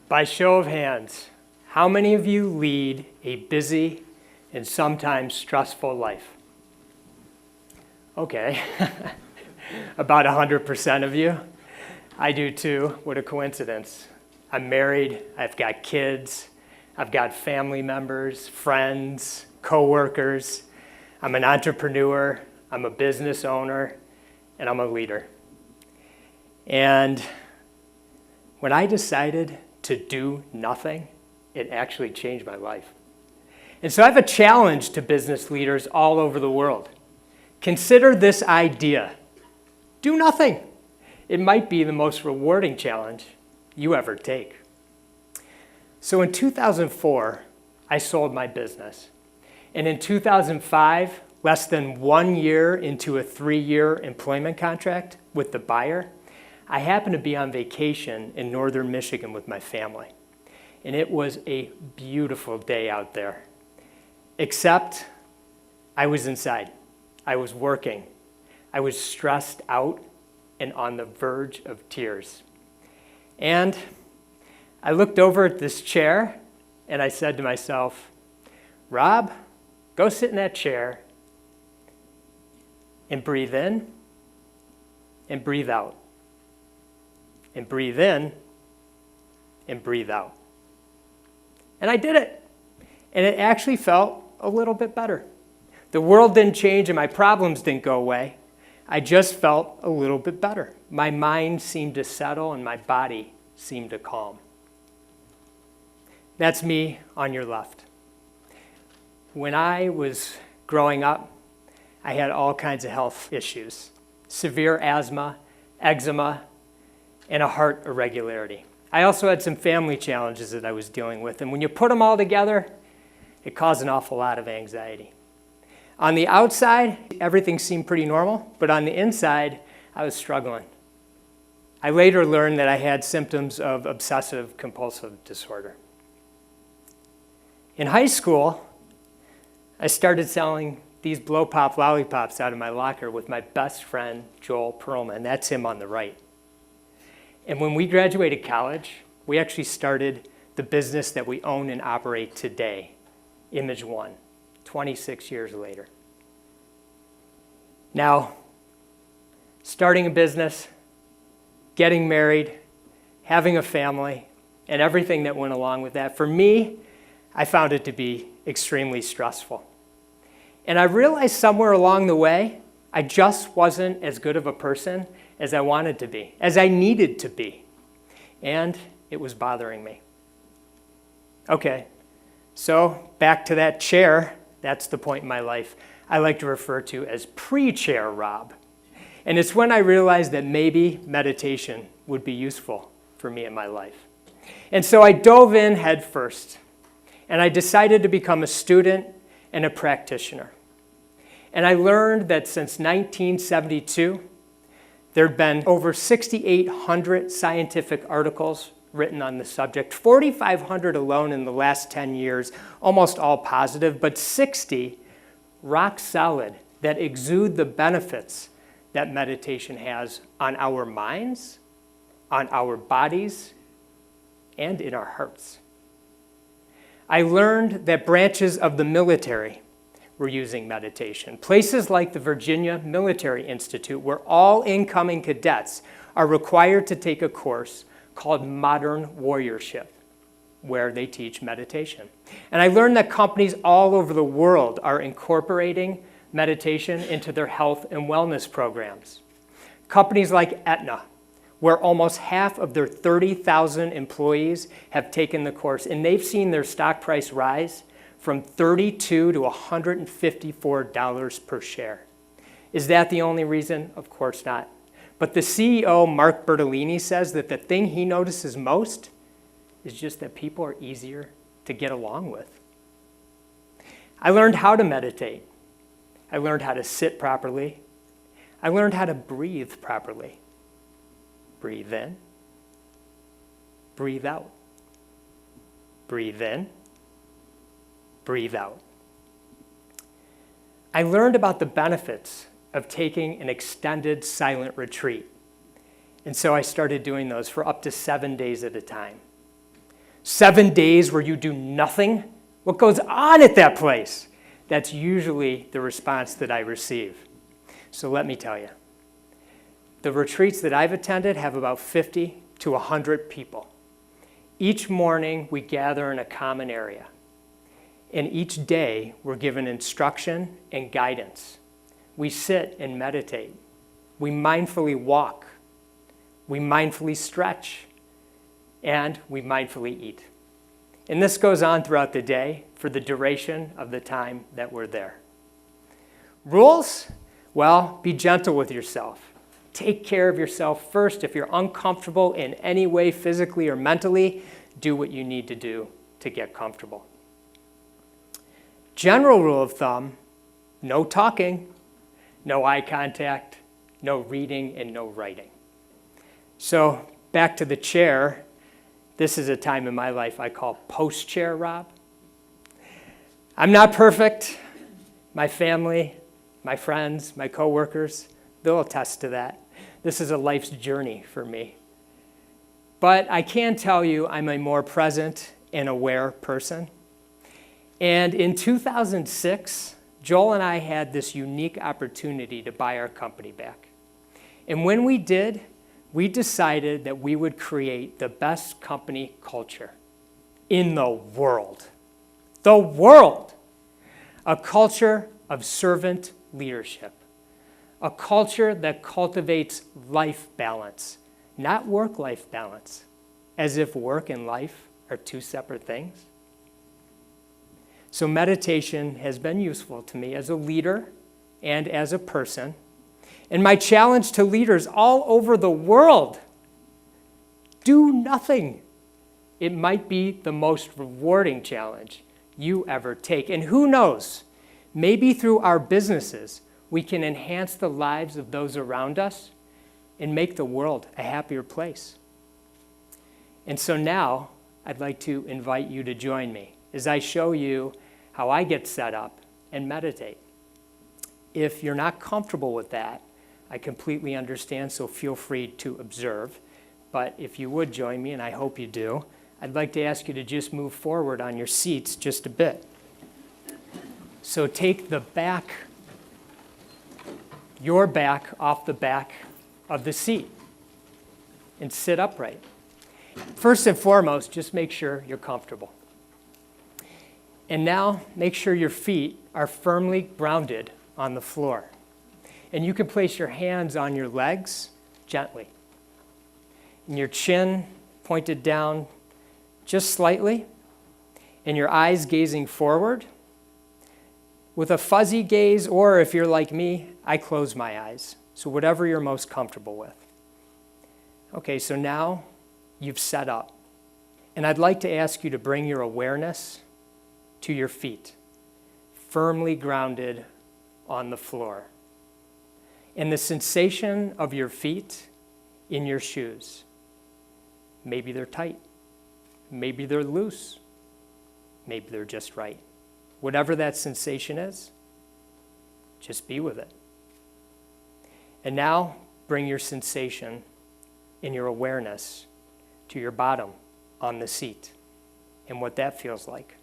By show of hands, how many of you lead a busy and sometimes stressful life? Okay, about 100% of you. I do too. What a coincidence. I'm married, I've got kids, I've got family members, friends, coworkers. I'm an entrepreneur, I'm a business owner, and I'm a leader. And when I decided to do nothing, it actually changed my life. And so I have a challenge to business leaders all over the world. Consider this idea. Do nothing. It might be the most rewarding challenge you ever take. So in 2004, I sold my business. And in 2005, less than 1 year into a 3-year employment contract with the buyer, I happened to be on vacation in northern Michigan with my family. And it was a beautiful day out there. Except I was inside. I was working. I was stressed out and on the verge of tears. And I looked over at this chair and I said to myself, Rob, go sit in that chair and breathe in and breathe out. And breathe in and breathe out. And I did it. And it actually felt a little bit better. The world didn't change and my problems didn't go away. I just felt a little bit better. My mind seemed to settle and my body seemed to calm. That's me on your left. When I was growing up, I had all kinds of health issues. Severe asthma, eczema, and a heart irregularity. I also had some family challenges that I was dealing with, and when you put them all together, it caused an awful lot of anxiety. On the outside, everything seemed pretty normal, but on the inside, I was struggling. I later learned that I had symptoms of obsessive compulsive disorder. In high school, I started selling these blow pop lollipops out of my locker with my best friend, Joel Perlman. That's him on the right. And when we graduated college, we actually started the business that we own and operate today, Image One, 26 years later. Now, starting a business, getting married, having a family, and everything that went along with that, for me, I found it to be extremely stressful. And I realized somewhere along the way, I just wasn't as good of a person as I wanted to be, as I needed to be. And it was bothering me. Okay, so back to that chair. That's the point in my life I like to refer to as pre-chair Rob. And it's when I realized that maybe meditation would be useful for me in my life. And so I dove in head first. And I decided to become a student and a practitioner. And I learned that since 1972, there had been over 6,800 scientific articles written on the subject, 4,500 alone in the last 10 years, almost all positive, but 60 rock solid that exude the benefits that meditation has on our minds, on our bodies, and in our hearts. I learned that branches of the military were using meditation. Places like the Virginia Military Institute, where all incoming cadets are required to take a course called Modern Warriorship, where they teach meditation. And I learned that companies all over the world are incorporating meditation into their health and wellness programs. Companies like Aetna, where almost half of their 30,000 employees have taken the course, and they've seen their stock price rise from $32 to $154 per share. Is that the only reason? Of course not. But the CEO, Mark Bertolini, says that the thing he notices most is just that people are easier to get along with. I learned how to meditate. I learned how to sit properly. I learned how to breathe properly. Breathe in. Breathe out. Breathe in. Breathe out. I learned about the benefits of taking an extended silent retreat. And so I started doing those for up to 7 days at a time. 7 days where you do nothing? What goes on at that place? That's usually the response that I receive. So let me tell you, the retreats that I've attended have about 50 to 100 people. Each morning we gather in a common area. And each day we're given instruction and guidance. We sit and meditate. We mindfully walk. We mindfully stretch. And we mindfully eat. And this goes on throughout the day for the duration of the time that we're there. Rules? Well, be gentle with yourself. Take care of yourself first. If you're uncomfortable in any way, physically or mentally, do what you need to do to get comfortable. General rule of thumb, no talking, no eye contact, no reading, and no writing. So back to the chair. This is a time in my life I call post-chair Rob. I'm not perfect. My family, my friends, my coworkers, they'll attest to that. This is a life's journey for me. But I can tell you I'm a more present and aware person. And in 2006, Joel and I had this unique opportunity to buy our company back. And when we did, we decided that we would create the best company culture in the world. The world! A culture of servant leadership. A culture that cultivates life balance, not work-life balance, as if work and life are two separate things. So meditation has been useful to me as a leader and as a person. And my challenge to leaders all over the world, do nothing. It might be the most rewarding challenge you ever take. And who knows, maybe through our businesses, we can enhance the lives of those around us and make the world a happier place. And so now, I'd like to invite you to join me as I show you how I get set up and meditate. If you're not comfortable with that, I completely understand, so feel free to observe. But if you would join me, and I hope you do, I'd like to ask you to just move forward on your seats just a bit. So take the back, your back off the back of the seat and sit upright. First and foremost, just make sure you're comfortable. And now make sure your feet are firmly grounded on the floor. And you can place your hands on your legs gently. And your chin pointed down just slightly. And your eyes gazing forward. With a fuzzy gaze, or if you're like me, I close my eyes. So whatever you're most comfortable with. Okay, so now you've set up. And I'd like to ask you to bring your awareness to your feet, firmly grounded on the floor. And the sensation of your feet in your shoes. Maybe they're tight. Maybe they're loose. Maybe they're just right. Whatever that sensation is, just be with it. And now bring your sensation and your awareness to your bottom on the seat and what that feels like.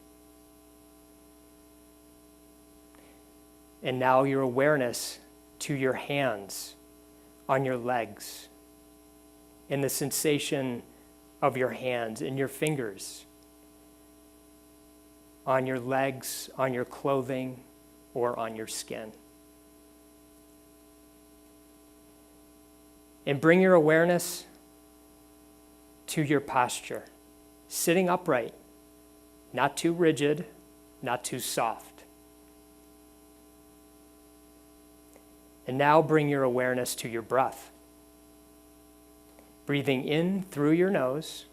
And now your awareness to your hands on your legs and the sensation of your hands and your fingers on your legs, on your clothing, or on your skin. And bring your awareness to your posture, sitting upright, not too rigid, not too soft. And now bring your awareness to your breath. Breathing in through your nose,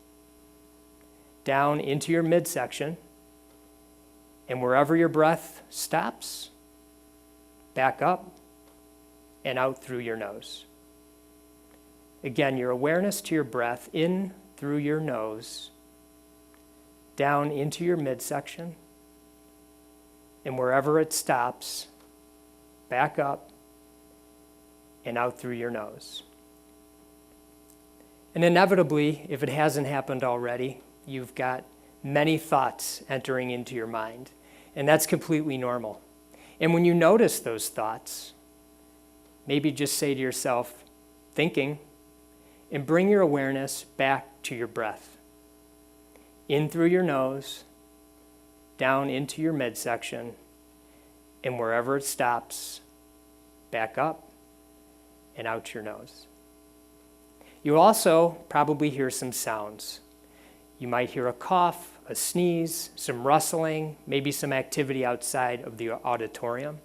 down into your midsection, and wherever your breath stops, back up and out through your nose. Again, your awareness to your breath in through your nose, down into your midsection, and wherever it stops, back up and out through your nose. And inevitably, if it hasn't happened already, you've got many thoughts entering into your mind, and that's completely normal. And when you notice those thoughts, maybe just say to yourself, thinking, and bring your awareness back to your breath. In through your nose, down into your midsection, and wherever it stops, back up and out your nose. You also probably hear some sounds. You might hear a cough, a sneeze, some rustling, maybe some activity outside of the auditorium.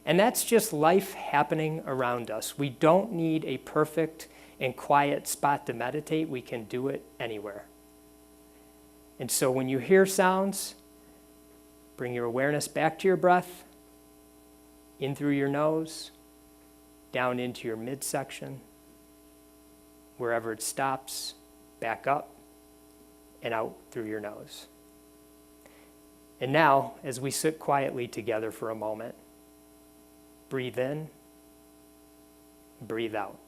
And that's just life happening around us. We don't need a perfect and quiet spot to meditate. We can do it anywhere. And so when you hear sounds, bring your awareness back to your breath, in through your nose, down into your midsection. Wherever it stops, back up and out through your nose. And now, as we sit quietly together for a moment, breathe in, breathe out.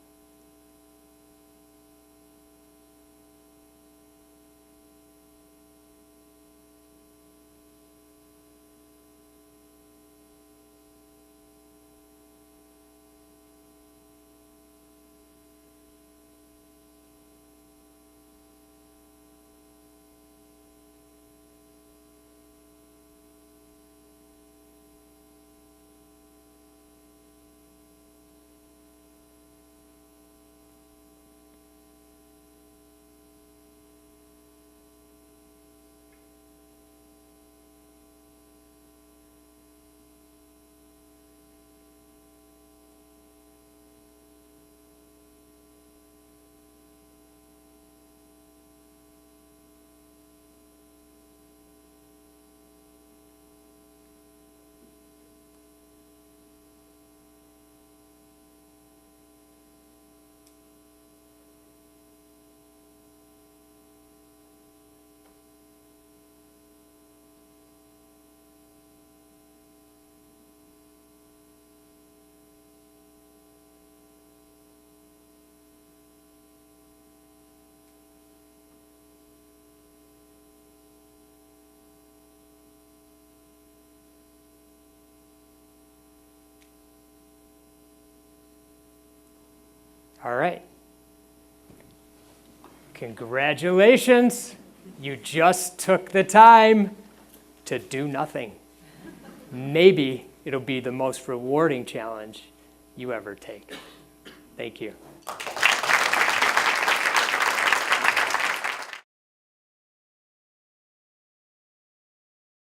All right. Congratulations. You just took the time to do nothing. Maybe it'll be the most rewarding challenge you ever take. Thank you.